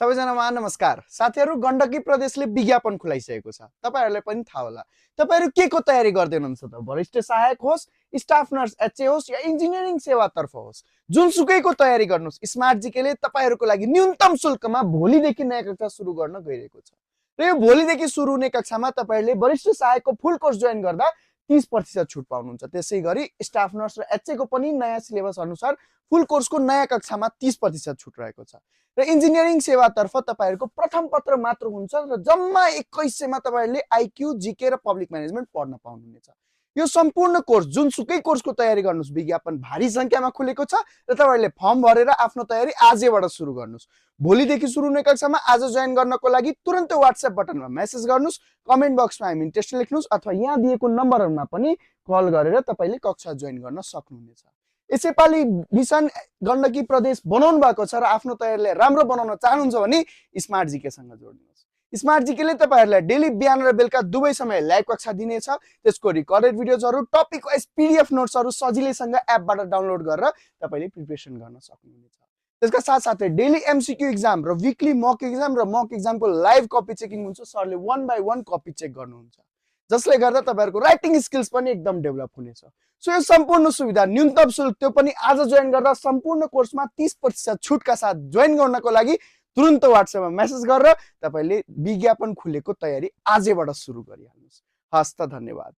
सबैजनामा नमस्कार। साथीहरु, गण्डकी प्रदेशले विज्ञापन खुलाइसकेको छ। तपाईहरुलाई पनि थाहा होला। तपाईहरु के को तयारी गर्दै हुनुहुन्छ त? वरिष्ठ सहायक होस्, स्टाफ नर्स एचए होस् या इन्जिनियरिङ सेवातर्फ होस्, जुनसुकैको तयारी गर्नुस्, स्मार्ट जीकेले तपाईहरुको लागि न्यूनतम शुल्कमा भोलिदेखि नयाँ कक्षा सुरु गर्न गइरहेको छ। र यो भोलिदेखि सुरु हुने कक्षामा तपाईहरुले वरिष्ठ सहायकको फुल कोर्स जोइन गर्दा 30% छुट पाउनुहुन्छ। त्यसैगरी स्टाफ नर्स र एचए को पनि नयाँ सिलेबस अनुसार फुल कोर्सको नयाँ कक्षामा 30% छुट रहेको छ। र इन्जिनियरिङ सेवातर्फ तपाईहरुको प्रथम पत्र मात्र हुन्छ र जम्मा 2100 मा तपाईहरुले आईक्यू, जीके र पब्लिक म्यानेजमेन्ट पढ्न पाउनुहुनेछ। यो सम्पूर्ण कोर्स जुनसुकै कोर्सको तयारी गर्नुस्, विज्ञापन भारी संख्यामा खुलेको छ र तपाईहरुले फर्म भरेर आफ्नो तयारी आजैबाट सुरु गर्नुस्। भोलिदेखि सुरु हुने कक्षामा आज जोइन गर्नको लागि तुरन्तै WhatsApp बटनमा मेसेज गर्नुस्, कमेन्ट बक्समा आइम इन्ट्रेस्टेड लेख्नुस् अथवा यहाँ दिएको नम्बरहरुमा पनि कल गरेर तपाईले कक्षा जोइन गर्न सक्नुहुनेछ। यसैपालि मिसन गण्डकी प्रदेश बनाउनु भएको छ र आफ्नो तयारीले राम्रो बनाउन चाहनुहुन्छ भने स्मार्ट जीके सँग जोड्नुहोस्। स्मार्ट जीकेले तपाईहरुलाई डेली बिहान र बेलुका दुवै समय लाइभ कक्षा दिनेछ। त्यसको रिकर्डेड भिडियोजहरु, टपिक वाइज पीडीएफ नोट्सहरु सजिलैसँग एपबाट डाउनलोड गरेर तपाईले प्रिपरेसन गर्न सक्नुहुनेछ। त्यसका साथसाथै डेली एमसीक्यू एक्जाम र वीकली मक एक्जाम र मक एक्जामको लाइभ कपी चेकिङ हुन्छ। सरले 1 बाइ 1 कपी चेक गर्नुहुन्छ, जसले गर्दा तपाईहरुको राइटिङ स्किल्स पनि एकदम डेभलप हुनेछ। सो यो सम्पूर्ण सुविधा न्यूनतम शुल्क, त्यो पनि आज जोइन गर्दा सम्पूर्ण कोर्समा 30% छुटका साथ जोइन गर्नको लागि तुरन्त WhatsAppमा मेसेज गरेर तपाईले विज्ञापन खुलेको तयारी आजैबाट सुरु गरिहाल्नुस्। हस्त, धन्यवाद।